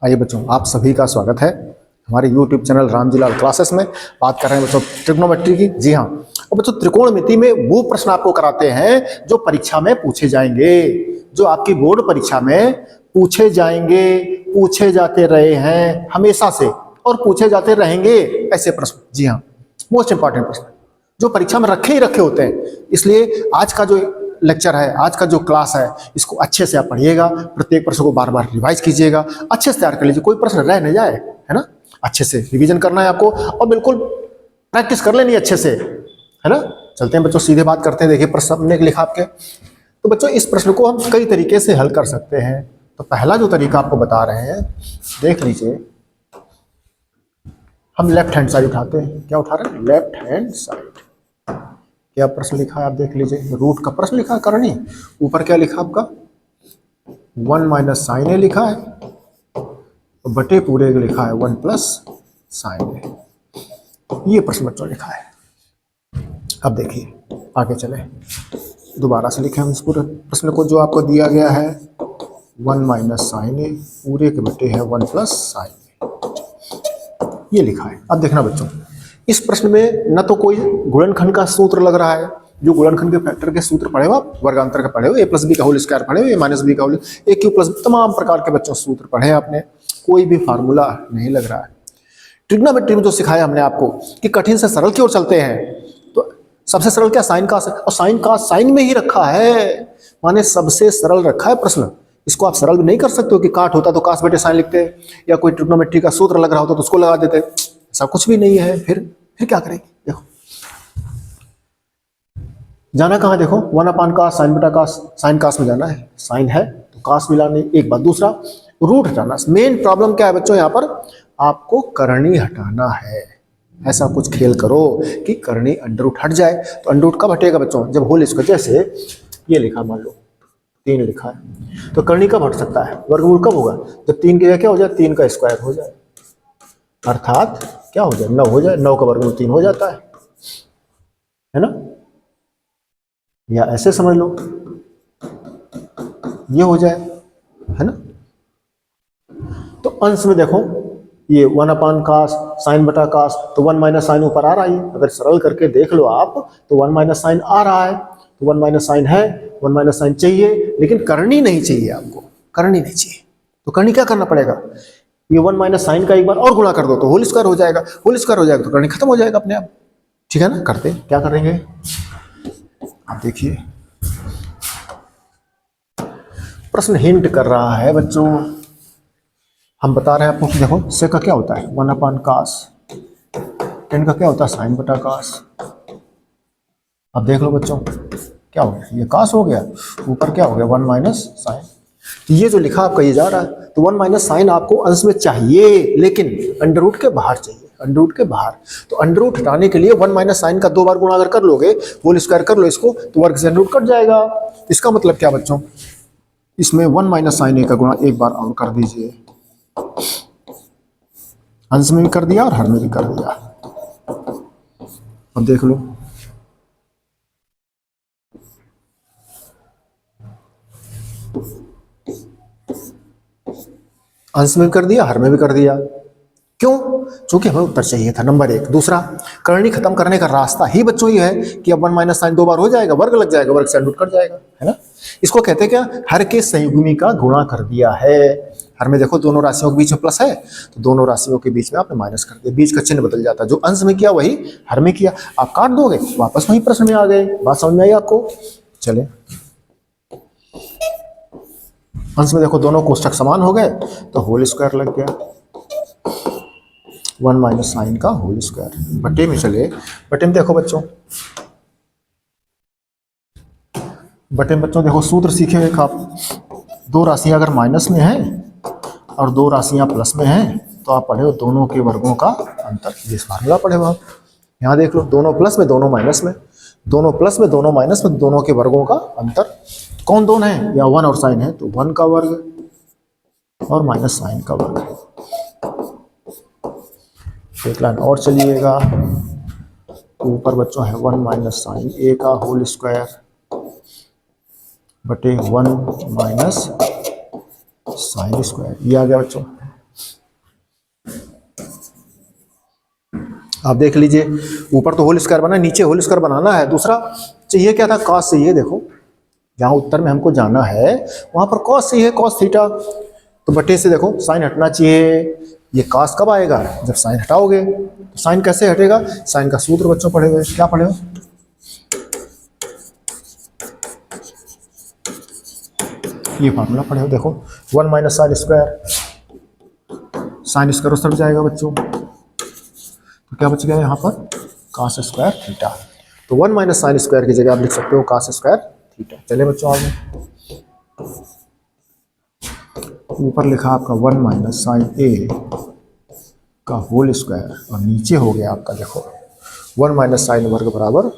आइए बच्चों, आप सभी का स्वागत है हमारे YouTube चैनल रामजीलाल क्लासेस में। बात कर रहे हैं बच्चों ट्रिग्नोमेट्री की। जी हाँ, और बच्चों त्रिकोणमिति में वो प्रश्न आपको कराते हैं जो परीक्षा में पूछे जाएंगे, जो आपकी बोर्ड परीक्षा में पूछे जाएंगे, पूछे जाते रहे हैं हमेशा से और पूछे जाते रहेंगे ऐसे प्रश्न। जी हाँ, मोस्ट इंपॉर्टेंट प्रश्न जो परीक्षा में रखे ही रखे होते हैं। इसलिए आज का जो लेक्चर है, आज का जो क्लास है, इसको अच्छे से आप पढ़िएगा, प्रत्येक प्रश्न को बार बार रिवाइज कीजिएगा, अच्छे से तैयार कर लीजिए, कोई प्रश्न रह नहीं जाए, है ना। अच्छे से रिवीजन करना है आपको और बिल्कुल प्रैक्टिस कर लेनी अच्छे से, है ना। चलते हैं बच्चों, सीधे बात करते हैं। देखिए प्रश्न हमने लिखा आपके, तो बच्चों इस प्रश्न को हम कई तरीके से हल कर सकते हैं। तो पहला जो तरीका आपको बता रहे हैं, देख लीजिए। हम लेफ्ट हैंड साइड उठाते हैं। क्या उठा रहे हैं? Left hand side. क्या प्रश्न लिखा है आप देख लीजिए। रूट का प्रश्न लिखा है करनी। ऊपर क्या लिखा आपका? 1 माइनस साइन ए लिखा है, तो बटे पूरे का लिखा है 1 प्लस साइन ए। ये प्रश्न बच्चों लिखा है। अब देखिए आगे चले, दोबारा से लिखे हम इस पूरे प्रश्न को जो आपको दिया गया है। 1 माइनस साइन ए पूरे के बटे है 1 प्लस साइन ए, ये लिखा है। अब देखना बच्चों, इस प्रश्न में न तो कोई गुणनखंड का सूत्र लग रहा है, जो गुणनखंड के फैक्टर के सूत्र पढ़े हो आप, वर्गांतर का पढ़े हो, ए प्लस बी का होल स्क्वायर पढ़े हो, ए माइनस बी का होल, ए क्यू प्लस, तमाम प्रकार के बच्चों सूत्र पढ़े हैं आपने, कोई भी फार्मूला नहीं लग रहा है। ट्रिग्नोमेट्री में जो सिखाया हमने आपको कि कठिन से सरल की ओर चलते हैं, तो सबसे सरल क्या? साइन का, और साइन का साइन में ही रखा है, माने सबसे सरल रखा है प्रश्न। इसको आप सरल भी नहीं कर सकते हो कि काट होता तो कास बटे साइन लिखते, या कोई ट्रिग्नोमेट्री का सूत्र लग रहा होता तो उसको लगा देते। ऐसा कुछ भी नहीं है। फिर क्या करेंगे? देखो जाना कहाँ, देखो 1 अपान कास साइन बटा कास, साइन कास में जाना है, साइन है तो कास मिलाने, एक बात। दूसरा रूट हटाना। मेन प्रॉब्लम क्या है बच्चों, यहाँ पर आपको करनी हटाना है। ऐसा कुछ खेल करो कि करनी अंडर रूट हट जाए। तो अंडर रूट कब हटेगा बच्चों? जब होल स्क्वायर, जैसे ये लिखा, मान लो 3 लिखा है, तो करनी कब हट सकता है? वर्गमूल कब होगा? जब 3 की जगह क्या हो जाए? 3 का स्क्वायर हो जाए, अर्थात क्या हो जाए? 9 हो जाए। 9 का वर्गमूल 3 हो जाता है ना। या ऐसे समझ लो, ये हो जाए, है ना। तो अंश में देखो, ये 1 अपान कास साइन बटा कास, तो 1 माइनस साइन ऊपर आ रहा है। अगर सरल करके देख लो आप तो 1 माइनस साइन आ रहा है, तो 1 माइनस साइन है, 1 माइनस साइन चाहिए, लेकिन करनी नहीं चाहिए आपको, करनी नहीं चाहिए। तो करनी क्या करना पड़ेगा? ये 1 माइनस साइन का एक बार और गुणा कर दो तो होल स्क्वायर हो जाएगा, होल स्क्वायर हो जाएगा तो करनी खत्म हो जाएगा अपने आप। ठीक है ना। करते क्या करेंगे आप देखिए, प्रश्न हिंट कर रहा है बच्चों। हम बता रहे हैं आपको कि देखो से का क्या होता है 1 अपान कास, 10 का क्या होता है साइन बटा कास। अब देख लो बच्चों क्या हो गया, ये कास हो गया, ऊपर क्या हो गया 1 माइनस साइन। तो ये जो लिखा आपका ये जा रहा है, तो 1 माइनस साइन आपको अंश में चाहिए, लेकिन अंडर रूट के बाहर चाहिए, अंडर रूट के बाहर। तो अंडर रूट हटाने के लिए 1 माइनस साइन का 2 बार गुणा अगर कर लोगे, होल स्क्वायर कर लो इसको, तो वर्ग से अंडर रूट कट जाएगा। इसका मतलब क्या बच्चों, इसमें 1 माइनस साइन ए का गुणा एक बार और कर दीजिए, अंश में भी कर दिया और हर में भी कर दिया। अब देख लो, अंश में भी कर दिया, हर में भी कर दिया। क्यों? क्योंकि हमें उत्तर चाहिए था, नंबर 1। दूसरा, करनी खत्म करने का रास्ता ही बच्चों ये है कि अब 1 माइनस साइन 2 बार हो जाएगा, वर्ग लग जाएगा, वर्ग से अंडर रूट कट जाएगा, है ना। इसको कहते हैं क्या? हर के संयुग्मी का गुणा कर दिया है। हर में देखो दोनों राशियों के बीच में प्लस है, तो दोनों राशियों के बीच में आपने माइनस कर दिया, बीच का चिन्ह बदल जाता है। जो अंश में किया वही हर में किया, आप काट दोगे वापस वही प्रश्न में आ गए। बात समझ में आई आपको? चले, अंश में देखो दोनों कोष्ठक समान हो गए, तो होल स्क्वायर लग गया, 1 माइनस साइन का होल स्क्वायर। बटे में चले, बटे में देखो बच्चों, बटे में बच्चों देखो सूत्र सीखे एक आप, 2 राशियां अगर माइनस में हैं और 2 राशियां प्लस में हैं, तो आप पढ़े हो दोनों के वर्गों का अंतर। ये फार्मूला पढ़े हो आप। यहाँ देख लो, दोनों प्लस में दोनों माइनस में, दोनों प्लस में दोनों माइनस में, दोनों के वर्गों का अंतर। कौन दोनों है? या 1 और साइन है, तो 1 का वर्ग और माइनस साइन का वर्ग। एक लाइन और चलिएगा, ऊपर बच्चों है 1 माइनस साइन ए का होल स्क्वायर बटे 1 माइनस साइन स्क्वायर। ये आ गया बच्चों। आप देख लीजिए, ऊपर तो होल स्क्वायर बना, नीचे होल स्क्वायर बनाना है। दूसरा चाहिए क्या था, कॉस चाहिए। देखो जहाँ उत्तर में हमको जाना है वहाँ पर कॉस चाहिए, कॉस थीटा। तो बटे से देखो साइन हटना चाहिए। ये कॉस कब आएगा, जब साइन हटाओगे। तो साइन कैसे हटेगा, साइन का सूत्र बच्चों पढ़े हुए, क्या पढ़े हो, ये फार्मूला पढ़े हो। देखो 1 minus sine square, sine square उस तरफ जाएगा बच्चों, तो क्या बच गया यहाँ पर, कॉस स्क्वायर थीटा। तो 1 माइनस साइन स्क्वायर की जगह आप लिख सकते हो कॉस स्क्वायर थीटा। चले बच्चों आगे, ऊपर लिखा आपका 1 माइनस साइन ए का होल स्क्वायर, और नीचे हो गया आपका देखो 1 माइनस साइन वर्ग बराबर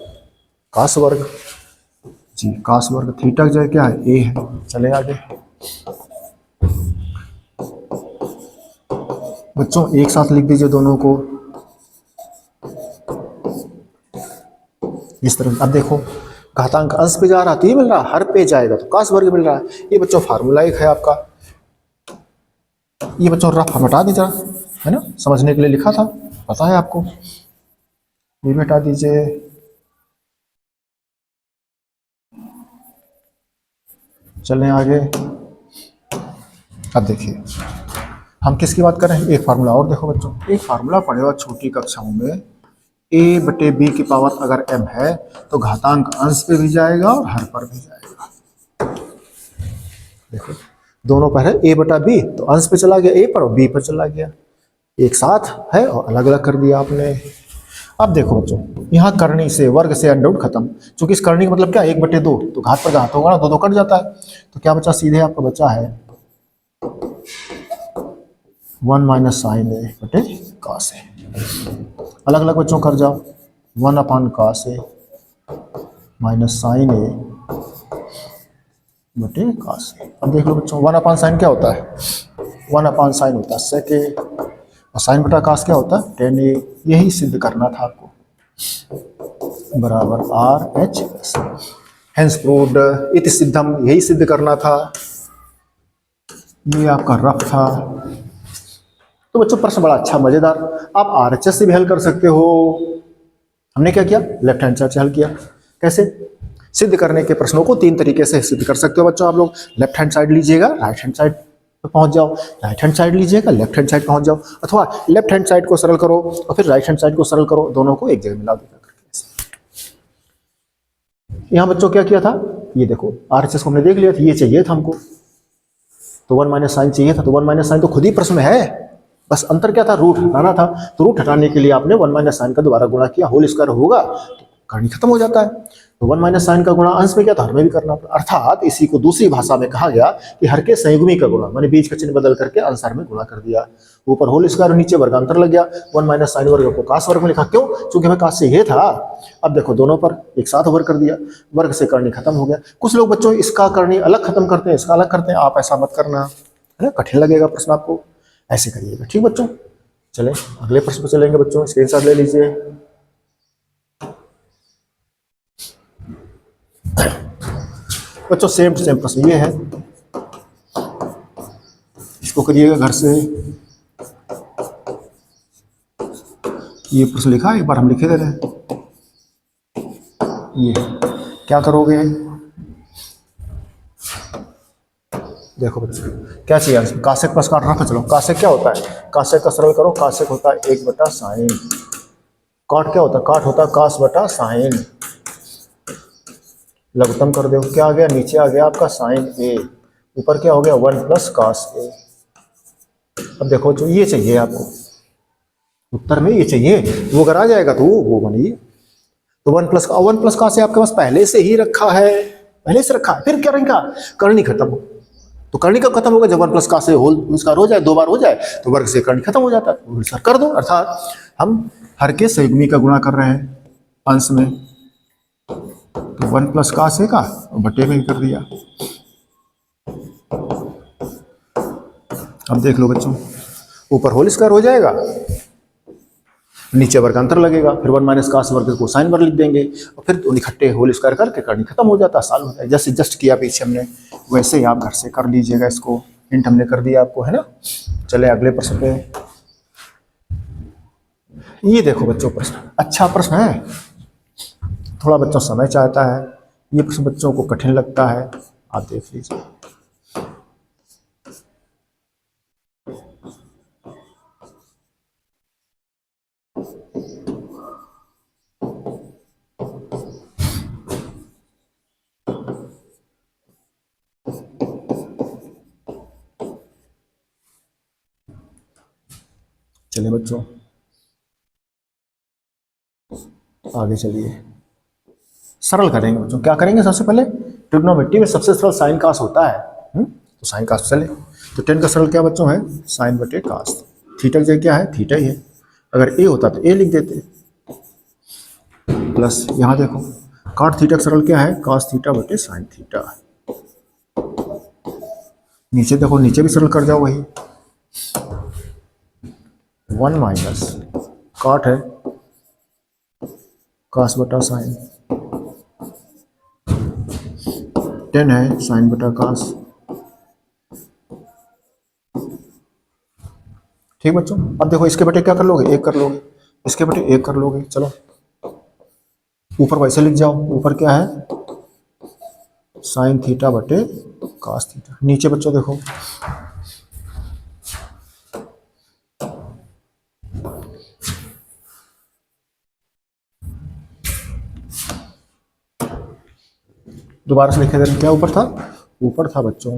कॉस वर्ग जी, कॉस वर्ग। थीटा की जगह क्या है, ए है। चले आगे बच्चों, एक साथ लिख दीजिए दोनों को इस तरह। अब देखो घातांक अंश पे जा रहा तो ये मिल रहा, हर पे जाएगा तो कॉस वर्ग मिल रहा है। ये बच्चों फार्मूला एक है आपका। ये बच्चों रफ हटा दीजिए, है ना, समझने के लिए लिखा था, पता है आपको। ये हटा दीजिए। चलें आगे। अब देखिए हम किसकी बात कर रहे हैं, एक फार्मूला और देखो बच्चों। एक फार्मूला पढ़े हो छोटी कक्षाओं में, a बटे बी की पावर अगर m है तो घातांक अंश पे भी जाएगा और हर पर भी जाएगा। देखो दोनों पर है a बटा b, तो अंश पे चला गया a पर और b पर चला गया, एक साथ है और अलग अलग कर दिया आपने। अब देखो बच्चों, यहाँ करनी से वर्ग से अंडर रूट खत्म, क्योंकि इस करनी का मतलब क्या, 1/2, तो घात पर घात होगा ना, दो कट जाता है। तो क्या बचा, सीधे आपका बचा है 1 माइनस साइन ए बटे कॉस ए। अलग अलग बच्चों कर जाओ, 1 अपान कॉस ए माइनस साइन ए बटे कॉस ए। अब देख लो बच्चों, 1 अपान साइन क्या होता है, 1 अपान साइन होता है सेक ए, और साइन बटा कॉस क्या होता है, टेन ए। यही सिद्ध करना था आपको, बराबर R H S, hence proved इति सिद्धम, यही सिद्ध करना था। ये आपका रफ था। तो बच्चों प्रश्न बड़ा अच्छा मजेदार, आप आरएचएस से भी हल कर सकते हो। हमने क्या किया, लेफ्ट हैंड साइड से हल किया। कैसे, सिद्ध करने के प्रश्नों को 3 तरीके से सिद्ध कर सकते हो बच्चों आप लोग। लेफ्ट हैंड साइड लीजिएगा, राइट हैंड साइड पे पहुंच जाओ, राइट हैंड साइड लीजिएगा, लेफ्ट हैंड साइड पहुंच जाओ, अथवा लेफ्ट हैंड साइड को सरल करो और फिर राइट हैंड साइड को सरल करो, दोनों को एक जगह मिला दो। यहाँ बच्चों क्या किया था, ये देखो आरएचएस को हमने देख लिया था, ये चाहिए था हमको, तो 1 माइनस साइन चाहिए था, तो 1 माइनस साइन तो खुद ही प्रश्न में है, बस अंतर क्या था, रूट हटाना था। तो रूट हटाने के लिए आपने 1 माइनस साइन का दोबारा गुणा किया, होल स्क्वायर होगा तो कहानी खत्म हो जाता है। तो 1 माइनस साइन का गुणा अंश में क्या था, हर में भी करना पड़ा। अर्थात इसी को दूसरी भाषा में कहा गया कि हर के संयुग्मी का गुणा, मैंने बीच का चिन्ह बदल करके अंश में गुणा कर दिया। ऊपर होल स्क्वायर और नीचे वर्गांतर लग गया। 1 माइनस साइन वर्ग को कास वर्ग में लिखा, क्यों, क्योंकि हमें कास से ये था। अब देखो दोनों पर एक साथ वर्ग कर दिया, वर्ग से करनी खत्म हो गया। कुछ लोग बच्चों इसका करनी अलग खत्म करते हैं, इसका अलग करते हैं, आप ऐसा मत करना, है ना, कठिन लगेगा प्रश्न आपको, ऐसे करिएगा, ठीक बच्चों। चलें अगले प्रश्न पर चलेंगे बच्चों, स्क्रीनशॉट ले लीजिए। बच्चों सेम प्रश्न ये है, इसको करिएगा घर से। ये प्रश्न लिखा है, एक बार हम लिखे दे रहे हैं। ये क्या करोगे, देखो बच्चों क्या चाहिए आंसर, कासेक प्लस काट रखा, चलो कासेक क्या होता है, कासेक का सरल करो, कासेक होता है 1 बटा साइन, काट क्या होता है, काट होता है कास बटा साइन, लघुत्तम कर दो, क्या आ गया, नीचे आ गया आपका साइन ए, ऊपर क्या हो गया 1 प्लस कास ए। अब देखो जो ये चाहिए आपको, उत्तर में ये चाहिए, वो अगर आ जाएगा तो वो बनिए। तो 1 प्लस कास ए आपके पास पहले से ही रखा है, पहले से रखा है, फिर क्या रहेगा, करनी खत्म हो, तो करनी कब खत्म होगा, जब 1 प्लस कास ए होल स्क्वायर हो जाए, 2 बार हो जाए तो वर्ग से करनी खत्म हो जाता है, होल स्क्वायर कर दो। अर्थात हम हर के संयुग्मी का गुणा कर रहे हैं अंश में, तो 1 प्लस कास ए का बटे में कर दिया। अब देख लो बच्चों, ऊपर होल स्क्वायर हो जाएगा, नीचे वर्गांतर लगेगा, फिर 1 माइनस कास वर्ग को साइन वर्ग लिख देंगे और फिर इकट्ठे होल स्क्वायर करके करनी खत्म हो जाता है, साल होता है। जैसे जस्ट किया पीछे हमने, वैसे ही आप घर से कर लीजिएगा इसको, हिंट हमने कर दिया आपको, है ना। चले अगले प्रश्न पे, ये देखो बच्चों प्रश्न, अच्छा प्रश्न है, थोड़ा बच्चों समय चाहता है, ये प्रश्न बच्चों को कठिन लगता है, आप देख लीजिए। चलिए बच्चों आगे चलिए, सरल करेंगे बच्चों। क्या करेंगे सबसे पहले, ट्रिग्नोमेट्री में सबसे सरल साइन कास होता है। तो साइन कास चले, तो 10 का सरल क्या बच्चों है, साइन बटे कास। थीटा की जगह क्या है, थीटा ही है। अगर ए होता तो ए लिख देते, प्लस यहाँ देखो कॉट थीटा का सरल क्या है, कॉस थीटा बटे साइन थीटा। नीचे देखो, नीचे भी सरल कर जाओ वही, 1 माइनस कॉट है कॉस बटा साइन, 10 है साइन बटा कॉस। ठीक बच्चों, अब देखो इसके बटे क्या कर लोगे, एक कर लोगे, इसके बटे एक कर लोगे। चलो ऊपर वैसे लिख जाओ, ऊपर क्या है, साइन थीटा बटे कॉस थीटा। नीचे बच्चों देखो, दोबारा से लिखे दें, क्या ऊपर था, ऊपर था बच्चों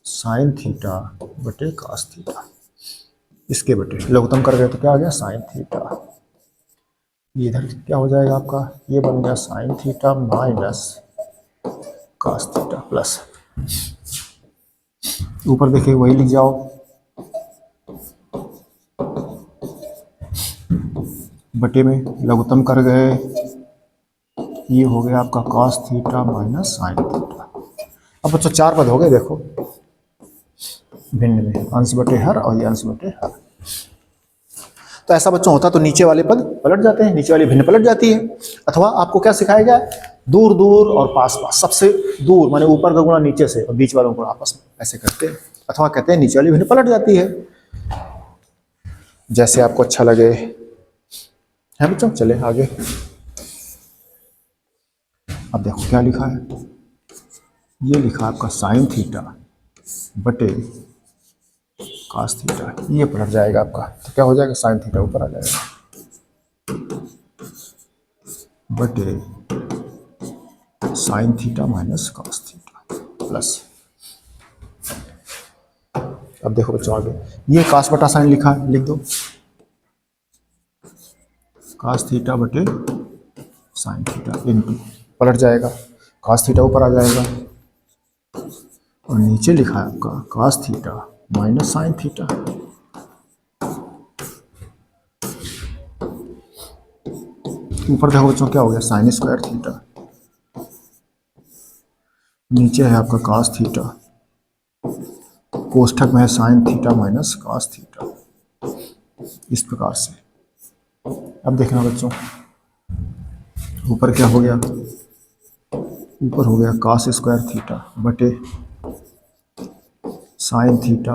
साइन थीटा बटे कॉस थीटा, इसके बटे लघुत्तम कर गए तो क्या आ गया, साइन थीटा। ये इधर क्या हो जाएगा आपका, ये बन गया sign theta minus cos theta plus, ऊपर देखिए वही लिख जाओ, बटे में लघुत्तम कर गए, ये हो गया आपका cos theta minus sine theta. अब बच्चों 4 पद हो गए देखो भिन्न में, अंश बटे हर और ये अंश बटे हर। तो ऐसा बच्चों होता तो नीचे वाले पद पलट जाते हैं, नीचे वाली भिन्न पलट जाती है। अथवा आपको क्या सिखाया गया, दूर दूर और पास पास, सबसे दूर माने ऊपर का गुणा नीचे से और बीच वालों को आपस में ऐसे करते हैं, अथवा कहते हैं नीचे वाली भिन्न पलट जाती है, जैसे आपको अच्छा लगे है बच्चों। चले आगे, अब देखो क्या लिखा है, ये लिखा आपका साइन थीटा बटे कॉस थीटा, ये पलट जाएगा आपका, तो क्या हो जाएगा, साइन थीटा ऊपर आ जाएगा बटे sign theta minus cos theta plus. अब देखो बच्चों आगे, ये कॉस बटा साइन लिखा है, लिख दो कॉस थीटा बटे साइन थीटा, इनटू पलट जाएगा, कॉस थीटा ऊपर आ जाएगा और नीचे लिखा है आपका cos theta minus sine theta. ऊपर देखो बच्चों क्या हो गया, साइन स्क्वायर थीटा, नीचे है आपका कॉस थीटा, कोष्ठक में है sign theta minus cos theta, इस प्रकार से। अब देखना बच्चों ऊपर क्या हो गया, ऊपर हो गया कॉस स्क्वायर थीटा बटे साइन थीटा।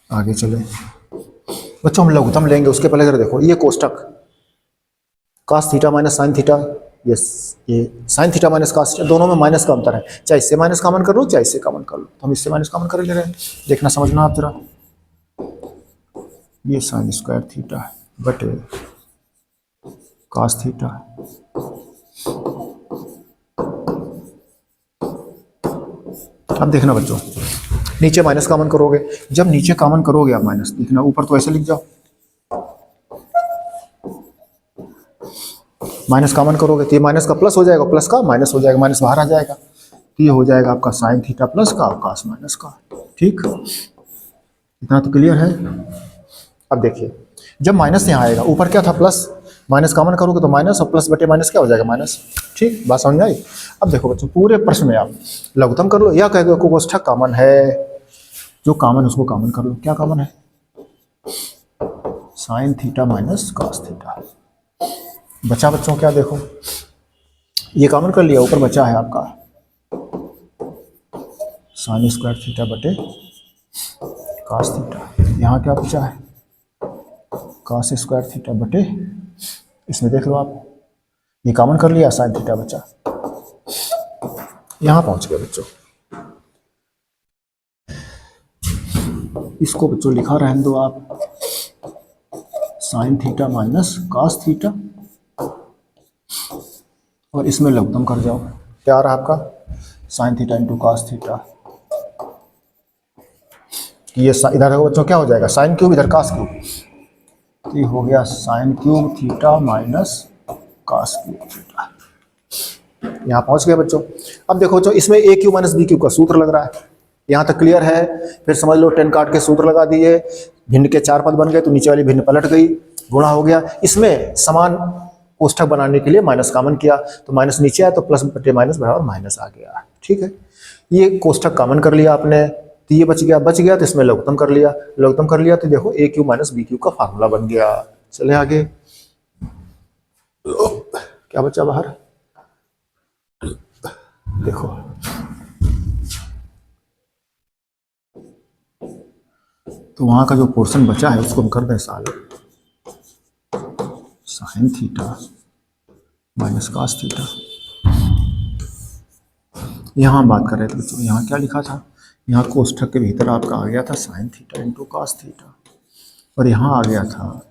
आगे चले बच्चों, हम लघुत्तम लेंगे, उसके पहले जरा देखो ये कोष्ठक cos theta minus sine theta, ये sine theta minus cos theta, दोनों में माइनस का अंतर है, चाहे इससे माइनस कॉमन कर लो चाहे इससे कॉमन कर लो, तो हम इससे माइनस कॉमन कर ले रहे हैं। देखना समझना आप जरा, ये साइन स्क्वायर थीटा बटे कॉस थीटा, अब देखना बच्चों नीचे माइनस कॉमन करोगे, जब नीचे कॉमन करोगे आप माइनस, देखना ऊपर तो ऐसे लिख जाओ, माइनस कॉमन करोगे तो ये माइनस का प्लस हो जाएगा, प्लस का माइनस हो जाएगा, माइनस बाहर आ जाएगा, तो ये हो जाएगा आपका साइन थीटा प्लस का और कॉस माइनस का। ठीक, इतना तो क्लियर है। अब देखिए जब माइनस यहाँ आएगा, ऊपर क्या था प्लस, माइनस कॉमन करोगे तो माइनस और प्लस बटे माइनस क्या हो जाएगा, माइनस। ठीक, बात समझ में आई। अब देखो बच्चों पूरे प्रश्न में आप लघुत्तम कर लो या कह दो कोष्ठक कॉमन है, जो कॉमन उसको कॉमन कर लो। क्या कॉमन है, sign theta minus cos theta. बचा बच्चों क्या, देखो ये कॉमन कर लिया, ऊपर बचा है आपका साइन स्क्वायर थीटा बटे कॉस थीटा। यहाँ क्या बचा है, cos स्क्वायर थीटा बटे, इसमें देख लो आप, ये कॉमन कर लिया, साइन थीटा बचा। यहाँ पहुँच गए बच्चों। इसको बच्चों लिखा रहने दो आप, sign theta minus cos theta, और इसमें लघुत्तम कर जाओ। क्या आ रहा है आपका, sign theta into cos theta. ये इधर बच्चों क्या हो जाएगा, साइन क्यूब इधर कॉस क्यूब, तो ये हो गया sine cube theta minus cos cube theta. यहाँ पहुँच गए बच्चों। अब देखो बच्चों, इसमें ए क्यू माइनस बी क्यू का सूत्र लग रहा है, यहाँ तक क्लियर है। फिर समझ लो टेन काट के सूत्र लगा दिए, भिन्न के 4 पद बन गए तो नीचे वाली भिन्न पलट गई, गुणा हो गया। इसमें समान कोष्ठक बनाने के लिए माइनस कॉमन किया, तो माइनस नीचे आया तो प्लस बटे माइनस बराबर माइनस आ गया। ठीक है, ये कोष्ठक कॉमन कर लिया आपने, तो ये बच गया तो इसमें लघुत्तम कर लिया, तो देखो ए क्यू माइनस बी क्यू का फार्मूला बन गया। चले आगे, क्या बचा बाहर, देखो तो वहां का जो पोर्शन बचा है उसको हम कर दें sign theta minus cos theta. यहाँ हम बात कर रहे थे बच्चों, यहाँ क्या लिखा था, यहाँ कोष्ठक के भीतर आपका आ गया था sign theta into cos theta, और यहाँ आ गया था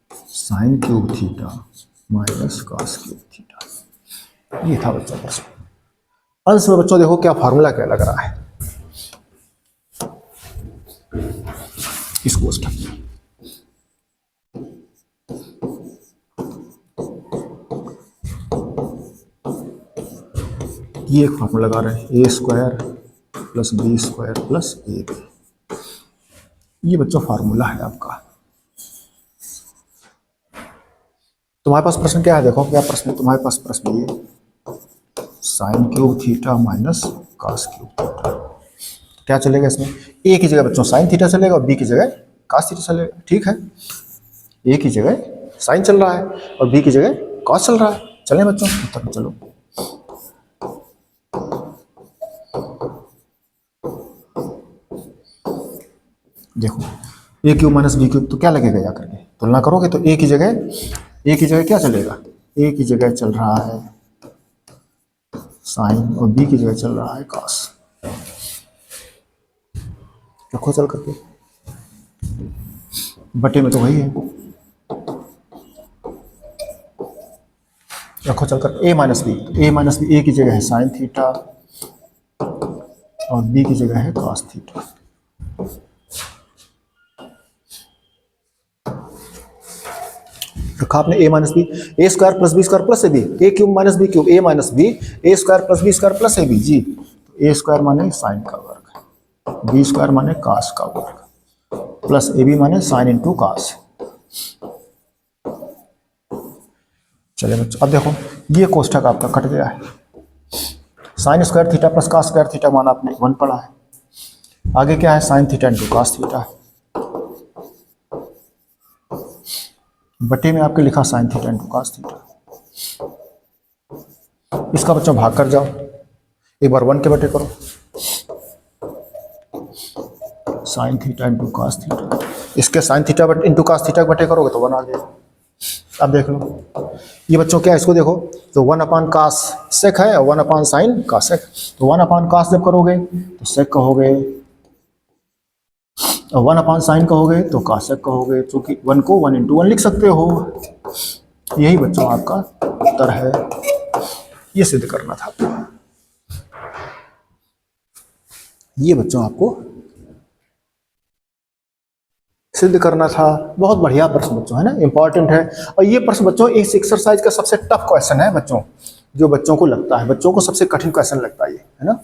sine cube theta minus cos cube theta. ये था बच्चों प्रश्न। अंश में बच्चों देखो क्या फार्मूला क्या लग रहा है इस कोष्ठक में। ये एक फार्मूला लगा रहे हैं, A square plus B square plus A B. ये बच्चों फार्मूला है आपका। तुम्हारे पास प्रश्न क्या है, देखो क्या प्रश्न है तुम्हारे पास, प्रश्न ये sine cube theta minus cos cube theta. क्या चलेगा इसमें, ए की जगह बच्चों साइन थीटा चलेगा और बी की जगह कॉस थीटा चलेगा। ठीक है, ए की जगह साइन चल रहा है और बी की जगह कॉस चल रहा है। चले बच्चों उत्तर में चलो। देखो ए क्यूब माइनस बी क्यूब, तो क्या लगेगा जा करके तुलना करोगे तो ए की जगह क्या चलेगा, ए की जगह चल रहा है साइन और बी की जगह चल रहा है कॉस। रखो चल करके, बटे में तो वही है, रखो चल कर ए माइनस बी, ए की जगह है साइन थीटा और बी की जगह है कॉस थीटा। रखा आपने A minus B, A square plus B square plus A B, A cube minus B cube, A minus B, A square plus B square plus A B. जी, तो A square माने sign का वर्ग, B square माने cos का वर्ग, plus A B माने sine into cos. चले बच्चों, अब देखो ये कोष्ठक आपका कट गया है। Sign square theta plus cos square theta माना आपने 1 पढ़ा है। आगे क्या है, sign theta into cos theta, बटे में आपके लिखा sign theta into cos theta. इसका बच्चों भाग कर जाओ, एक बार 1 के बटे करो, sine theta into cos theta, इसके sine theta into cos theta बटे करोगे तो 1 आ गया। अब देख लो ये बच्चों क्या है, इसको देखो तो 1 अपान कॉस सेक है और 1 अपान साइन कॉस सेक, तो 1 अपान कॉस जब करोगे तो सेक कहोगे और 1 अपान साइन कहोगे तो कॉस सेक कहोगे, क्योंकि 1 को 1 इंटू 1 लिख सकते हो। यही बच्चों आपका उत्तर है, ये सिद्ध करना था आपको। ये बच्चों आपको सिद्ध करना था। बहुत बढ़िया प्रश्न बच्चों है ना, इंपॉर्टेंट है। और ये प्रश्न बच्चों इस एक्सरसाइज का सबसे टफ क्वेश्चन है बच्चों, जो बच्चों को लगता है, बच्चों को सबसे कठिन क्वेश्चन लगता है ये, है ना।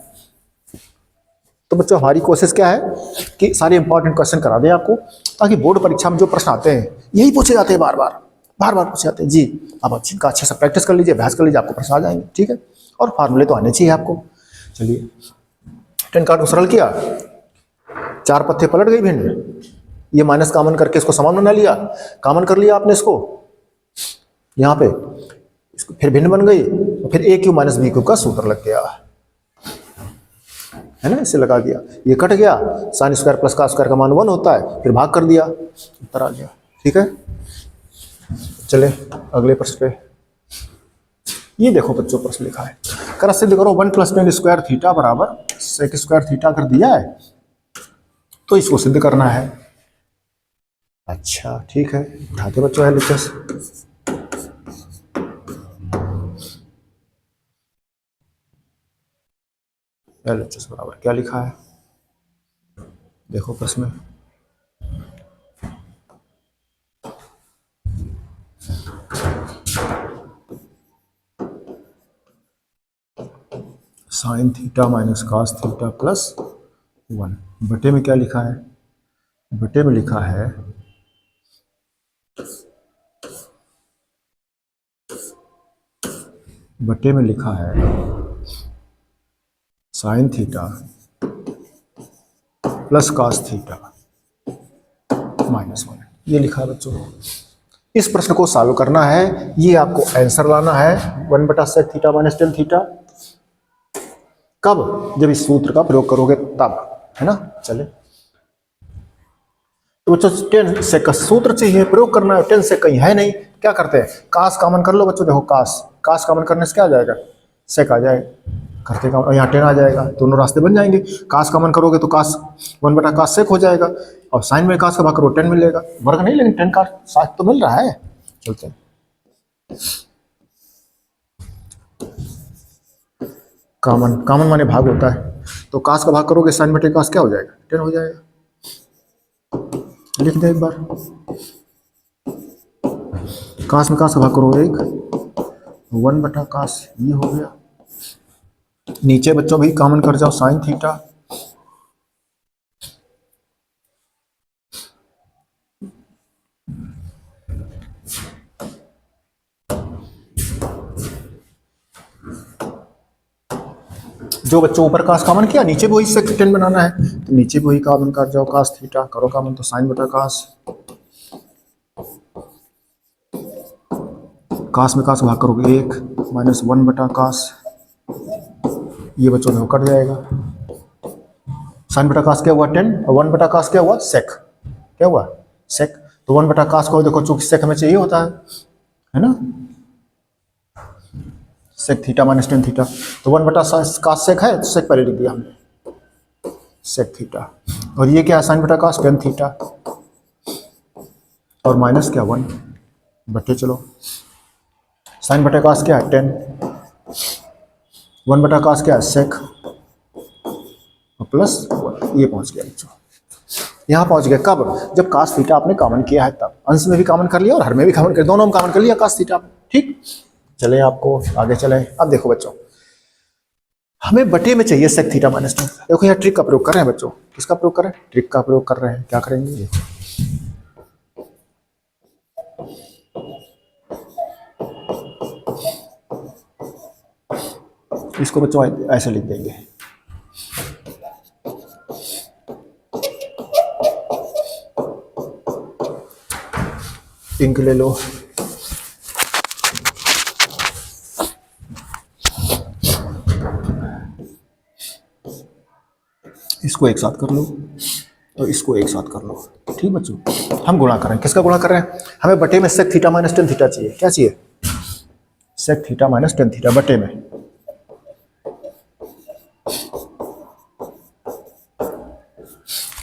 तो बच्चों हमारी कोशिश क्या है कि सारे इंपॉर्टेंट क्वेश्चन करा दें आपको, ताकि बोर्ड परीक्षा में जो प्रश्न आते हैं यही पूछे जाते हैं, बार बार पूछे जाते हैं। जी, आप अच्छे से प्रैक्टिस कर लीजिए, अभ्यास कर लीजिए, आपको प्रश्न आ जाएंगे। ठीक है, और फार्मूले तो आने चाहिए आपको। चलिए 10 कार्ड को सरल किया, 4 पत्ते पलट गई भिन्न, ये माइनस कॉमन करके इसको समान बना लिया, कॉमन कर लिया आपने इसको यहाँ पे, इसको फिर भिन्न बन गई, और फिर ए क्यू माइनस बी क्यू का सूत्र लग गया। है ना, इसे लगा दिया, ये कट गया, साइन स्क्वायर प्लस का स्क्वायर का मान 1 होता है, फिर भाग कर दिया, उत्तर आ गया। ठीक है, चले अगले प्रश्न पे। ये देखो बच्चों प्रश्न लिखा है, कर सिद्ध करो 1 + tan स्क्वायर थीटा बराबर sec स्क्वायर थीटा कर दिया है, तो इसको सिद्ध करना है। अच्छा ठीक है, उठाते बच्चों LHS। LHS बराबर क्या लिखा है, देखो प्रश्न में, sign theta minus cos theta plus 1, बटे में क्या लिखा है, बटे में लिखा है sine theta plus cos theta -1, ये लिखा है बच्चों। इस प्रश्न को सॉल्व करना है, ये आपको आंसर लाना है 1/sec theta minus tan theta. कब, जब इस सूत्र का प्रयोग करोगे तब, है ना। चले तो बच्चों tan sec का सूत्र चाहिए, प्रयोग करना है, tan sec कहीं है नहीं, क्या करते हैं, cos कॉमन कर लो बच्चों, देखो cos कॉमन करने से क्या आ जाएगा, sec आ जाएगा, करते काम, यहाँ tan आ जाएगा, दोनों रास्ते बन जाएंगे। cos कॉमन करोगे तो cos 1/cos sec हो जाएगा, और साइन में cos का भाग करो tan मिलेगा, वर्ग नहीं लेकिन tan का साथ तो मिल रहा है। चलते हैं, कॉमन माने भाग होता है, तो cos का भाग करोगे साइन बटे cos क्या हो जाएगा, tan हो जाएगा। लिख दे एक बार, cos में cos का भाग करो 1, 1/cos, ये हो गया। नीचे बच्चों भी कॉमन कर जाओ, साइन थीटा जो बच्चों ऊपर cos कॉमन किया, नीचे भी वही sec tan बनाना है, तो नीचे भी वही कॉमन कर जाओ, cos थीटा करो कॉमन, तो साइन बटा cos, cos में cos भाग करोगे 1 -1/cos, ये बच्चों में कट जाएगा। साइन बटा cos क्या हुआ tan, और 1/cos क्या हुआ sec, क्या हुआ sec, तो 1/cos को देखो चूंकि sec हमें चाहिए होता है ना, sec theta minus tan theta, तो 1/cos sec है, तो sec पहले लिख दिया हमने, sec थीटा, और ये क्या है साइन बटा cos tan थीटा, और माइनस क्या 1 बटे, चलो साइन बटा cos क्या है tan, 1/cos क्या है sec, और प्लस 1, ये पहुंच गया बच्चों, यहाँ पहुंच गया। कब, जब cos थीटा आपने कॉमन किया है, तब अंश में भी कॉमन कर लिया और हर में भी कॉमन कर, दोनों में कॉमन कर लिया cos थीटा, ठीक। चले आपको आगे चले, अब देखो बच्चों, हमें बटे में चाहिए sec थीटा माइनस tan, देखो यहाँ ट्रिक का प्रयोग कर रहे हैं बच्चों, किसका प्रयोग कर रहे हैं, ट्रिक का प्रयोग कर रहे हैं। क्या करेंगे, ये इसको बच्चों ऐसे लिख देंगे, इंक ले लो, इसको एक साथ कर लो और इसको एक साथ कर लो, ठीक बच्चों। हम गुणा कर रहे हैं, किसका गुणा कर रहे हैं, हमें बटे में sec theta minus tan theta चाहिए, क्या चाहिए, sec theta minus tan theta बटे में,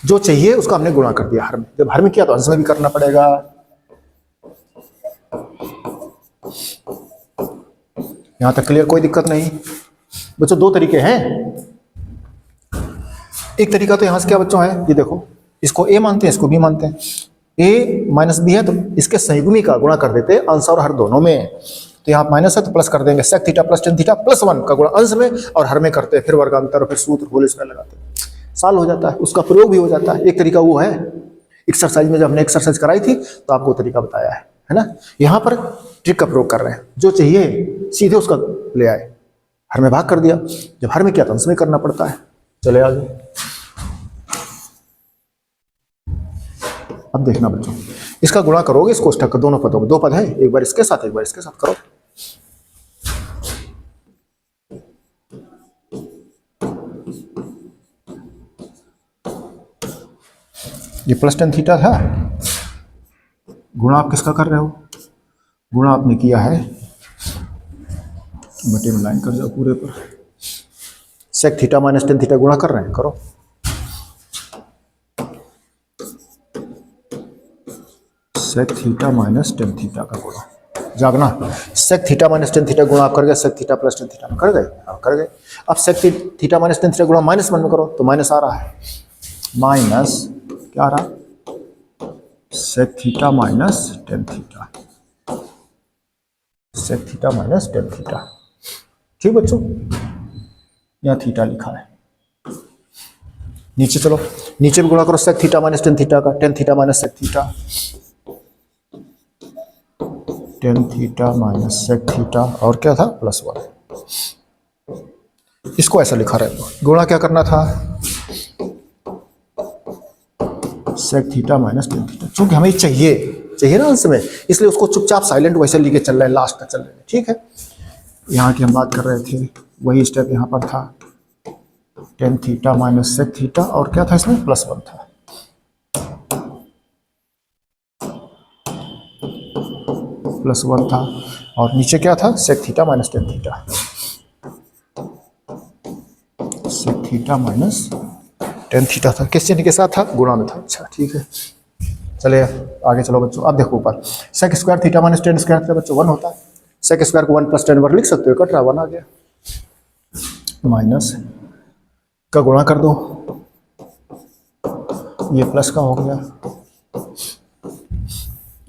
जो चाहिए उसका हमने गुणा कर दिया हर में, जब हर में किया तो अंश में भी करना पड़ेगा। यहां तक क्लियर, कोई दिक्कत नहीं बच्चों। दो तरीके हैं, एक तरीका तो यहां से क्या बच्चों है, ये देखो, इसको a मानते हैं, इसको b मानते हैं, a माइनस b है तो इसके संयुग्मी का गुणा कर देते हैं अंश और हर दोनों में, तो यहाँ माइनस है तो प्लस कर देंगे, sec theta plus tan theta plus 1 का गुणा अंश में और हर में करते हैं, फिर वर्गांतर, फिर सूत्र होल स्क्वायर लगाते हैं, साल हो जाता है, उसका प्रयोग भी हो जाता है। एक तरीका वो है, एक्सरसाइज में जब हमने एक्सरसाइज कराई थी तो आपको तरीका बताया है ना। यहाँ पर ट्रिक का प्रयोग कर रहे हैं, जो चाहिए सीधे उसका ले आए, हर में भाग कर दिया, जब हर में किया तो अंश में करना पड़ता है। चले आगे, अब देखना बच्चों, इसका गुणा करोगे इस कोष्ठक का दोनों पदों में, दो पद है, एक बार इसके साथ एक बार इसके साथ करो, ये प्लस टेन थीटा था, गुणा आप किसका कर रहे हो, गुणा आपने किया है, बटे में लाइन कर जाओ पूरे पर, sec theta minus tan theta गुणा कर रहे हैं, करो। Sec theta minus tan theta का गुणा, जागना, sec theta minus tan theta गुणा आप कर गए sec theta plus tan theta में, कर गए, हाँ कर गए। अब sec theta minus tan theta गुणा माइनस वन में करो तो माइनस आ रहा है, माइनस क्या आ रहा है, sec theta minus tan theta, sec theta minus tan theta. ठीक बच्चों, यहाँ थीटा लिखा है, नीचे चलो, नीचे भी गुणा करो sec theta minus tan theta का, tan theta minus sec theta, tan theta minus sec theta, और क्या था प्लस वन। इसको ऐसा लिखा रहे, गुणा क्या करना था, sec theta minus tan theta, चूंकि हमें चाहिए ना अंश में, इसलिए उसको चुपचाप साइलेंट वैसे लिखे चल रहे हैं, लास्ट तक चल रहे हैं। ठीक है, यहाँ की हम बात कर रहे थे, वही स्टेप यहाँ पर था, tan theta minus sec theta, और क्या था इसमें प्लस वन था, प्लस वन था, और नीचे क्या था sec theta minus tan theta, sec theta minus tan theta था, किस चिन्ह के साथ था, गुणा में था। अच्छा ठीक है, चलिए आगे चलो बच्चों। अब देखो ऊपर sec square theta minus tan square theta बच्चों वन होता है, सेक स्क्वायर को वन प्लस टेन वर्ग लिख सकते हो, कट रहा, वन आ गया, माइनस का गुणा कर दो, ये प्लस का हो गया,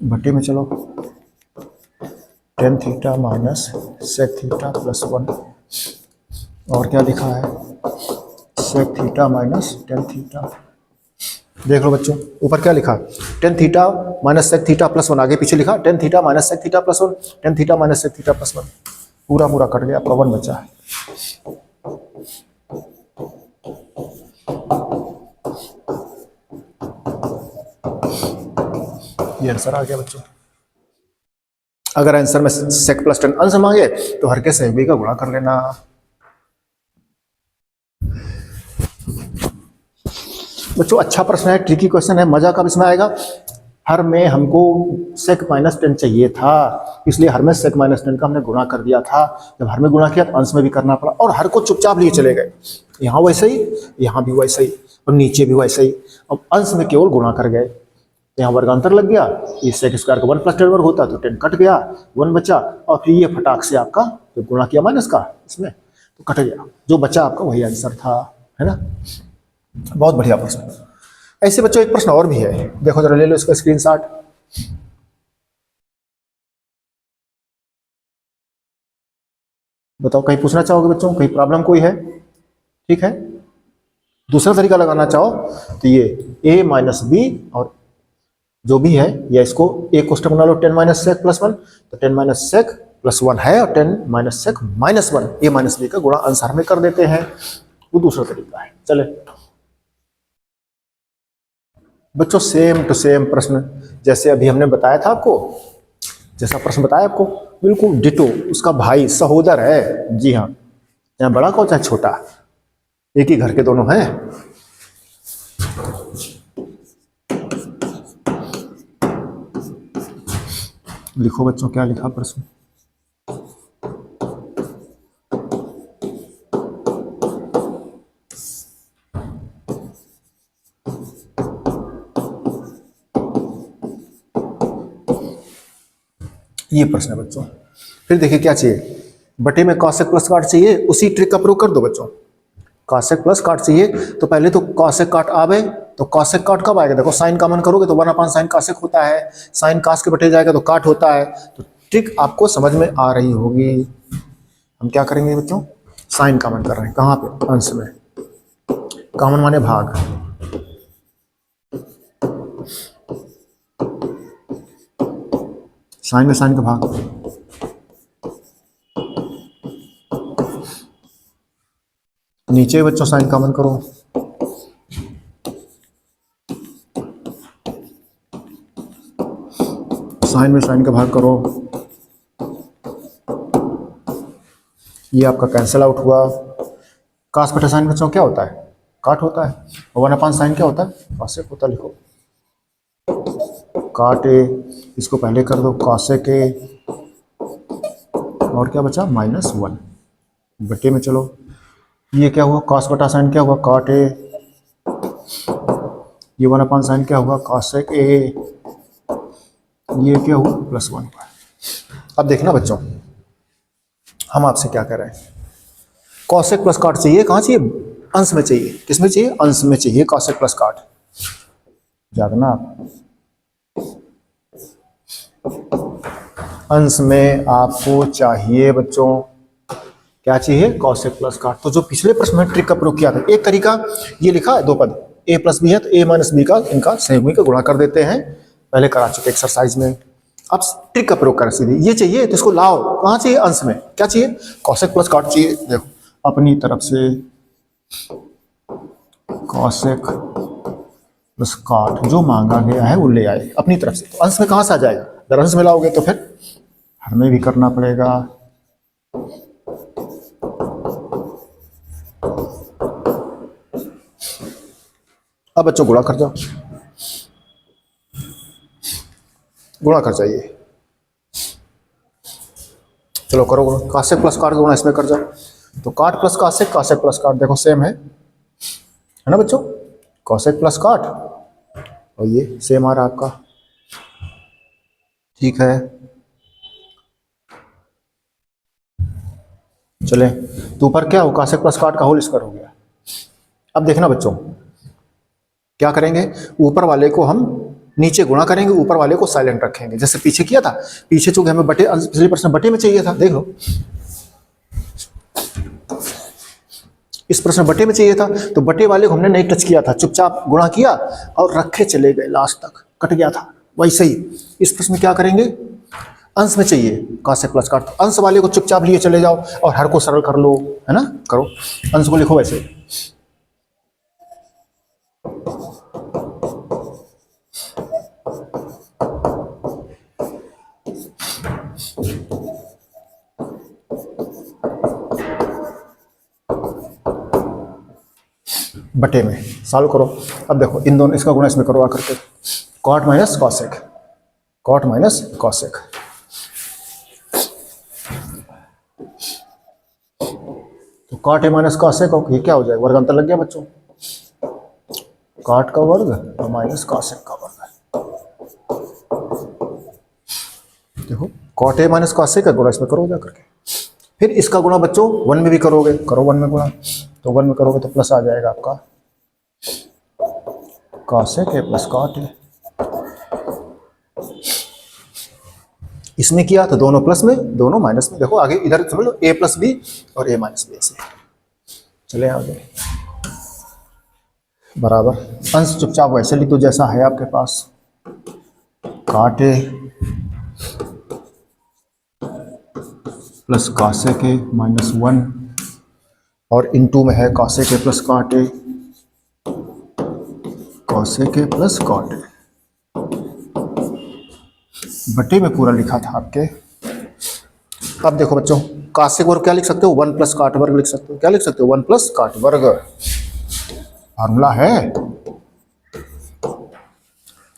बटे में चलो, tan theta minus sec theta plus one, और क्या लिखा है, sec theta minus tan theta. देख लो बच्चों ऊपर क्या लिखा, tan theta minus sec theta plus one, आगे पीछे लिखा tan theta minus sec theta plus one, tan theta minus sec theta plus one, पूरा पूरा कट गया, आपका वन बचा है। ये आंसर आ गया बच्चों। अगर आंसर में सेक प्लस टेन अंश मांगे तो हर के सहयोगी का गुणा कर लेना। बच्चों अच्छा प्रश्न है, ट्रिकी क्वेश्चन है, मजा कब इसमें आएगा, हर में हमको सेक माइनस टेन चाहिए था, इसलिए हर में सेक माइनस टेन का हमने गुणा कर दिया था, जब हर में गुणा किया तो अंश में भी करना पड़ा, और हर को चुपचाप लिए चले गए, यहाँ वैसे ही, यहाँ भी वैसे ही, और नीचे भी वैसे ही, अब अंश में केवल गुणा कर गए, यहाँ वर्गांतर लग गया, ये सेक स्क्वायर का वन प्लस टेन वर्ग होता तो टेन कट गया, वन बचा, और फिर ये फटाक से आपका जब गुणा किया माइनस का इसमें तो कट गया, जो बचा आपका वही आंसर था, है ना। बहुत बढ़िया प्रश्न। ऐसे बच्चों एक प्रश्न और भी है, देखो जरा ले लो इसका स्क्रीनशॉट। बताओ कहीं पूछना चाहोगे बच्चों, कहीं प्रॉब्लम कोई है, ठीक है। दूसरा तरीका लगाना चाहो तो ये a माइनस बी, और जो भी है या इसको एक कोष्टक बना लो, tan minus sec plus one, तो tan minus sec plus one है, और tan minus sec minus one, A minus B का गुणा आंसर में कर देते हैं, वो दूसरा तरीका है। चले बच्चों सेम टू सेम प्रश्न जैसे अभी हमने बताया था आपको, जैसा प्रश्न बताया आपको बिल्कुल डिटो, उसका भाई सहोदर है, जी हाँ, चाहे बड़ा को चाहे छोटा, एक ही घर के दोनों हैं। लिखो बच्चों क्या लिखा प्रश्न, ये प्रश्न है बच्चों। फिर देखिए क्या चाहिए, बटे में कॉसेक प्लस काट चाहिए, उसी ट्रिक का प्रयोग कर दो बच्चों। कॉसेक प्लस काट चाहिए तो पहले तो कॉसेक काट आवे, तो कॉसेक काट कब आएगा, देखो साइन कॉमन करोगे तो वन अपान साइन कॉसेक होता है, साइन कास के बटे जाएगा तो काट होता है, तो ट्रिक आपको समझ में आ रही होगी। हम क्या करेंगे बच्चों, साइन कॉमन कर रहे हैं, कहाँ पे, अंश में, कॉमन माने भाग, साइन में साइन का भाग, नीचे बच्चों साइन कॉमन करो, साइन में साइन का भाग करो, ये आपका कैंसिल आउट हुआ। कास बटा साइन बच्चों क्या होता है, काट होता है, और वन अपान साइन क्या होता है, कॉसेक होता है, लिखो काट ए, इसको पहले कर दो कॉसेक ए, और क्या बचा -1 बटे में। चलो ये क्या हुआ कॉस बटा साइन क्या हुआ कॉट ए, ये 1/sin क्या हुआ कॉसेक ए, ये क्या हुआ +1। अब देखना बच्चों हम आपसे क्या कर रहे हैं, कॉसेक प्लस कॉट चाहिए, कहाँ चाहिए अंश में चाहिए, किस में चाहिए अंश में चाहिए कॉसेक प्लस कॉट। जागना आप, अंश में आपको चाहिए बच्चों क्या चाहिए कॉसेक प्लस कॉट। तो जो पिछले प्रश्न में ट्रिक का प्रयोग किया था, एक तरीका ये लिखा है 2 पद a प्लस बी है तो a माइनस बी का इनका संयुग्मी का गुणा कर देते हैं, पहले करा चुके एक्सरसाइज में। अब ट्रिक का प्रयोग करें सीधे, ये चाहिए तो इसको लाओ, कहाँ चाहिए अंश में, क्या चाहिए कॉसेक प्लस कॉट चाहिए। देखो अपनी तरफ से कॉसेक प्लस कॉट जो मांगा गया है वो ले आए अपनी तरफ से, तो अंश में कहाँ से आ जाएगा, अगर अंश में लाओगे तो फिर हमें भी करना पड़ेगा। अब बच्चों गुणा कर जाओ, गुणा कर जाइए, चलो करो गुणा, कॉसेक प्लस कॉट गुणा इसमें कर जाओ, तो cot plus cosec, cosec plus cot देखो सेम है ना बच्चों, कॉसेक प्लस कॉट और ये सेम आ रहा आपका, ठीक है। चले तो ऊपर क्या हो कॉसेक प्लस कॉट का होल स्क्वायर हो गया। अब देखना बच्चों क्या करेंगे, ऊपर वाले को हम नीचे गुणा करेंगे, ऊपर वाले को साइलेंट रखेंगे, जैसे पीछे किया था, पीछे चूंकि हमें बटे पिछले प्रश्न बटे में चाहिए था, देख लो इस प्रश्न बटे में चाहिए था, तो बटे वाले को हमने नहीं टच किया था, चुपचाप गुणा किया और रखे चले गए, लास्ट तक कट गया था। वैसे ही इस प्रश्न में क्या करेंगे, अंश में चाहिए कॉसेक प्लस कॉट, अंश वाले को चुपचाप लिए चले जाओ और हर को सरल कर लो, है ना, करो अंश को लिखो वैसे। बटे में सॉल्व करो। अब देखो इन दोनों इसका गुणा इसमें करो आकर के, cot minus cosec, cot minus cosec, तो कॉट ए माइनस कॉसेक ये क्या हो जाएगा, वर्ग अंतर लग गया बच्चों, कॉट का वर्ग और माइनस कॉसेक का वर्ग। देखो कॉट ए माइनस कॉसेक का गुणा इसमें करो जा करके, फिर इसका गुणा बच्चों 1 में भी करोगे, करो 1 में गुणा, तो 1 में करोगे तो प्लस आ जाएगा आपका cosec A plus cot A. इसमें किया तो दोनों प्लस में दोनों माइनस में, देखो आगे इधर समझ लो a प्लस बी और a माइनस बी, ऐसे चले आगे बराबर, अंश चुपचाप वैसे लिख दो जैसा है आपके पास, cot A plus cosec A -1 और इनटू में है cosec A plus cot A, cosec A plus cot A, बटे में पूरा लिखा था आपके। अब देखो बच्चों कॉसेक वर्ग क्या लिख सकते हो, 1 प्लस कॉट वर्ग लिख सकते हो, क्या लिख सकते हो 1 प्लस कॉट वर्ग, फार्मूला है,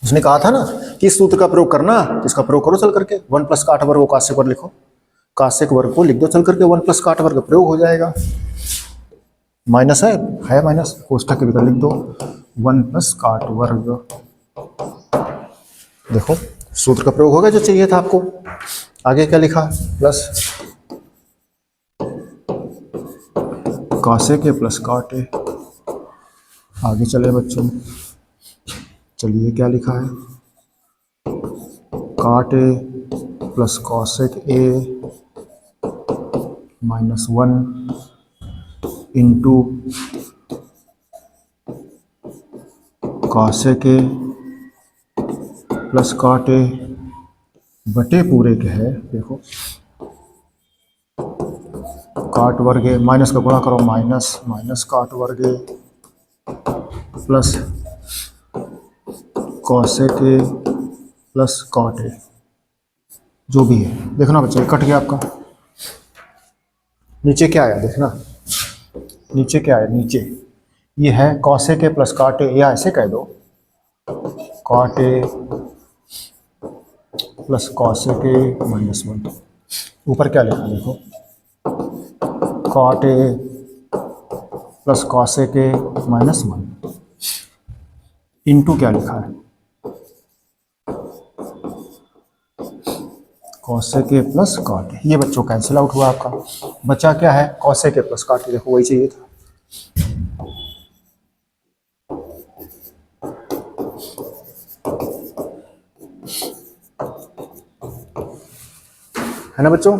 उसने कहा था ना कि इस सूत्र का प्रयोग करना, इसका प्रयोग करो चल करके, 1 प्लस कॉट वर्ग को कॉसेक वर्ग लिखो, कॉसेक वर्ग को लिख दो चल करके, 1 प्लस कॉट वर्ग प्रयोग हो जाएगा, माइनस है माइनस, कोष्ठक के भीतर लिख दो 1 प्लस कॉट वर्ग, देखो सूत्र का प्रयोग होगा जो चाहिए था आपको। आगे क्या लिखा, plus cosec A plus cot A, आगे चले बच्चों, चलिए क्या लिखा है, cot A plus cosec A -1 into cosec A plus cot A बटे पूरे के है, देखो कॉट वर्ग ए, माइनस का गुणा करो माइनस कॉट वर्ग A plus cosec A plus cot A, जो भी है देखना बच्चे कट गया आपका, नीचे क्या आया देखना, नीचे क्या आया, नीचे ये है cosec A plus cot A, या ऐसे कह दो cot A plus cosec A minus 1। ऊपर क्या लिखा देखो, cot A plus cosec A minus 1 into क्या लिखा है, cosec A plus cot A. ये बच्चों कैंसिल आउट हुआ आपका, बचा क्या है, cosec A plus cot A. देखो वही चाहिए था। है ना बच्चों,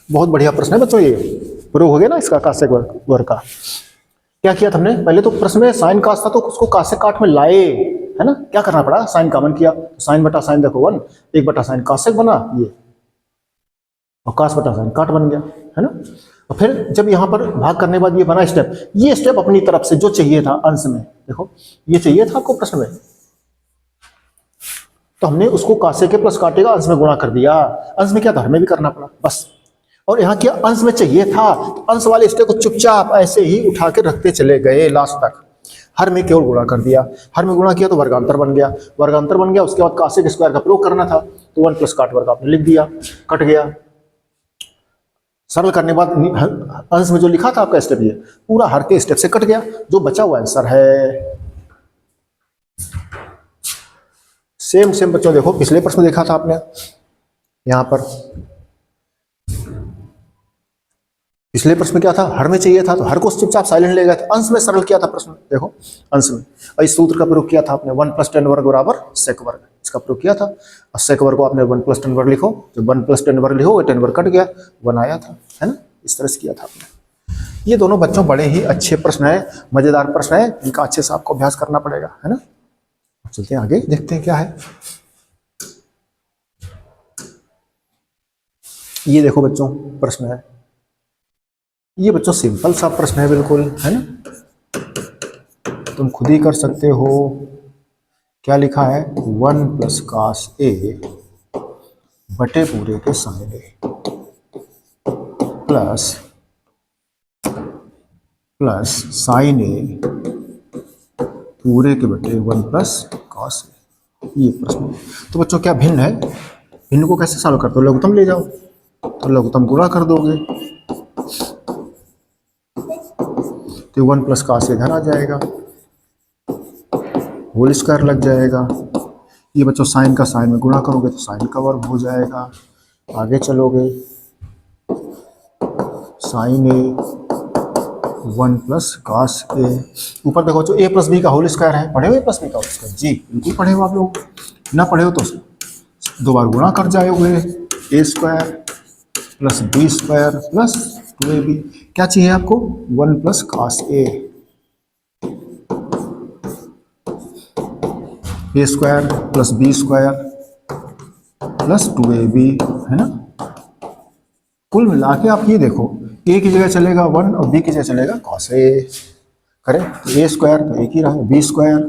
बहुत बढ़िया प्रश्न है बच्चों। ये प्रूव हो गया ना इसका कासेक वर्ग का। क्या किया था हमने, पहले तो प्रश्न में साइन कास था तो उसको कासेक काट में लाए, है ना। क्या करना पड़ा, साइन कॉमन किया तो साइन बटा साइन देखो 1, 1 बटा साइन कासेक बना ये, और कास बटा साइन काट बन गया, है ना। और फिर जब यहाँ पर भाग करने के बाद ये बना स्टेप, ये स्टेप अपनी तरफ से जो चाहिए था अंश में, देखो ये चाहिए था आपको प्रश्न में, तो हमने उसको कासे के प्लस काटे का अंश में गुणा कर दिया। अंश में क्या था, हमें भी करना पड़ा बस। और यहाँ क्या अंश में चाहिए था, तो अंश वाले स्टेप को चुपचाप ऐसे ही उठा के रखते चले गए लास्ट तक। हर में केवल गुणा कर दिया, हर में गुणा किया तो वर्गांतर बन गया, वर्गांतर बन गया। उसके बाद कासेक स्क्वायर का प्रयोग करना था तो 1 प्लस काट वर्ग आपने लिख दिया, कट गया। सरल करने के बाद अंश में जो लिखा था आपका स्टेप, ये पूरा हर के स्टेप से कट गया। जो बचा हुआ आंसर है सेम सेम बच्चों, देखो पिछले प्रश्न देखा था आपने, यहां पर पिछले प्रश्न में क्या था, हर में चाहिए था तो हर को चुपचाप साइलेंट ले गए थे। अंश में सरल किया था प्रश्न, देखो अंश में, और इस सूत्र का प्रयोग किया था आपने 1 प्लस 10 वर्ग बराबर सेक वर्ग, इसका प्रयोग किया था। और सेक वर्ग को आपने 1 प्लस 10 वर्ग लिखो, जब 1 प्लस 10 वर्ग लिखो 10 वर्ग कट गया, 1 आया था, है ना। इस तरह से किया था आपने। ये दोनों बच्चों बड़े ही अच्छे प्रश्न है, मजेदार प्रश्न है, इनका अच्छे से आपको अभ्यास करना पड़ेगा, है ना। चलते हैं आगे, देखते हैं क्या है। ये देखो बच्चों प्रश्न है, ये बच्चों सिंपल सा प्रश्न है बिल्कुल, है ना, तुम खुद ही कर सकते हो। क्या लिखा है, 1 प्लस कास ए बटे पूरे के साइन ए प्लस साइन ए पूरे के बटे 1 प्लस कॉस ए। ये प्रश्न तो बच्चों क्या भिन्न है, भिन्न को कैसे सॉल्व करते हो, लघुत्तम ले जाओ तो लघुत्तम गुणा कर दोगे तो 1 प्लस कॉस ए इधर आ जाएगा, होल स्क्वायर लग जाएगा। ये बच्चों साइन का साइन में गुणा करोगे तो साइन का वर्ग हो जाएगा। आगे चलोगे, साइन ए 1 प्लस कॉस ए, ऊपर देखो जो ए प्लस बी का होल स्क्वायर है, पढ़े हुए प्लस बी का होल स्क्वायर, जी बिल्कुल पढ़े हो आप लोग, ना पढ़े हो तो 2 बार गुणा कर जाओगे, A square plus B square plus 2ab। क्या चाहिए आपको, 1 plus cos A square plus B square plus 2ab, है ना। कुल मिला के आप ये देखो, ए की जगह चलेगा 1 और बी की जगह चलेगा कॉस ए। करें तो ए स्क्वायर तो एक ही रहा, बी स्क्वायर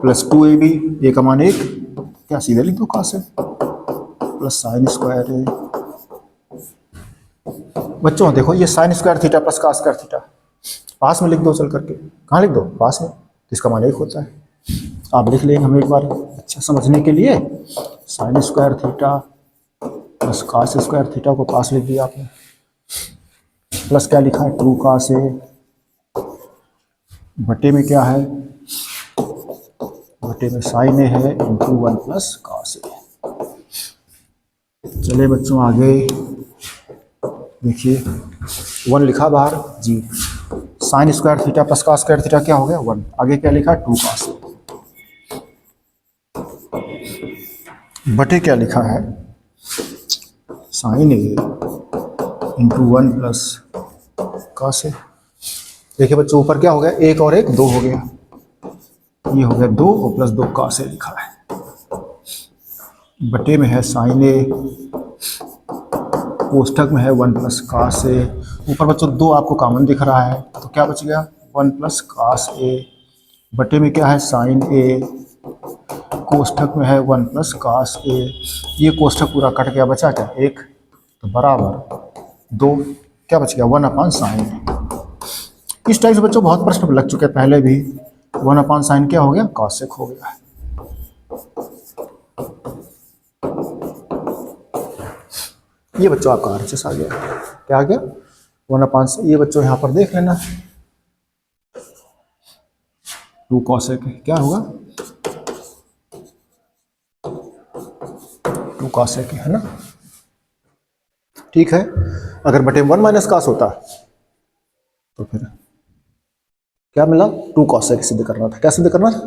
प्लस 2ab, ए का मान 1, क्या सीधे लिख दो cos A plus sine square A. बच्चों देखो ये sine square theta plus cos square theta पास में लिख दो, चल करके कहाँ लिख दो, पास में, इसका मान 1 होता है। आप लिख लेंगे हम एक बार अच्छा समझने के लिए, sign square theta plus cos square theta को पास लिख दिया आपने, प्लस क्या लिखा है 2 कॉस ए, बटे में क्या है, बटे में साइन ए है इंटू 1 प्लस कॉस ए। चले बच्चों आगे देखिए, 1 लिखा बाहर जी, sine square theta plus cos square theta क्या हो गया 1, आगे क्या लिखा 2 कॉस ए, बटे क्या लिखा है साइन ए इंटू 1 प्लस कॉस ए। देखिए बच्चों ऊपर क्या हो गया, 1 और 1 2 हो गया, ये हो गया 2 और प्लस 2 कॉस ए लिखा है, बटे में है साइन ए, कोष्ठक में है 1 प्लस कॉस ए। ऊपर बच्चों 2 आपको कॉमन दिख रहा है तो क्या बच गया 1 प्लस कॉस ए, बटे में क्या है साइन ए, कोष्ठक में है 1 प्लस कॉस ए। ये कोष्ठक पूरा कट गया, बचा क्या 1, तो बराबर 2, क्या बच गया 1 अपॉन साइन। इस टाइप से बच्चों बहुत प्रश्न लग चुके हैं पहले भी, 1/sin क्या हो गया, कॉसेक हो गया। ये बच्चों आपका RHS आ गया। क्या आ गया, 1/, ये बच्चों यहाँ पर देख लेना 2 कॉसेक क्या होगा, 2 कॉसेक है ना। ठीक है, अगर बटे 1 माइनस कास होता तो फिर क्या मिला, 2 कॉसेक सिद्ध करना था। क्या सिद्ध करना था,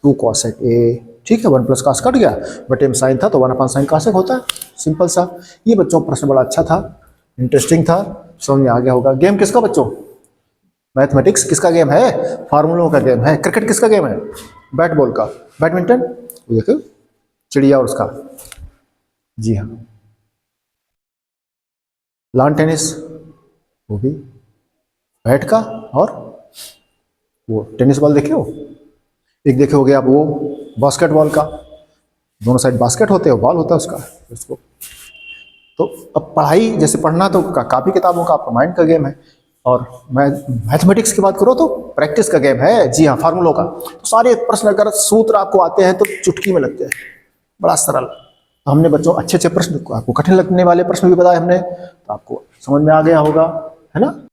2 कॉसेक ए। ठीक है, 1 प्लस कास कट गया, बटे में साइन था तो 1/sin कॉसेक होता है, सिंपल सा। ये बच्चों प्रश्न बड़ा अच्छा था, इंटरेस्टिंग था, समझ में आ गया होगा। गेम किसका बच्चों, मैथमेटिक्स किसका गेम है, फार्मूलों का गेम है। क्रिकेट किसका गेम है, बैट बॉल का। बैडमिंटन देखो चिड़िया और उसका, जी हाँ। लॉन टेनिस वो भी बैट का, और वो टेनिस बॉल देखे हो, एक देखे हो गया आप वो बास्केटबॉल का, दोनों साइड बास्केट होते हैं, बॉल होता है उसका उसको। तो अब पढ़ाई जैसे पढ़ना तो कापी किताबों का आपका माइंड का गेम है, और मैं मैथमेटिक्स की बात करो तो प्रैक्टिस का गेम है, जी हाँ, फार्मूलों का। तो सारे प्रश्न अगर सूत्र आपको आते हैं तो चुटकी में लगते हैं, बड़ा सरल। हमने बच्चों अच्छे अच्छे प्रश्न, आपको कठिन लगने वाले प्रश्न भी बताए हमने, तो आपको समझ में आ गया होगा, है ना।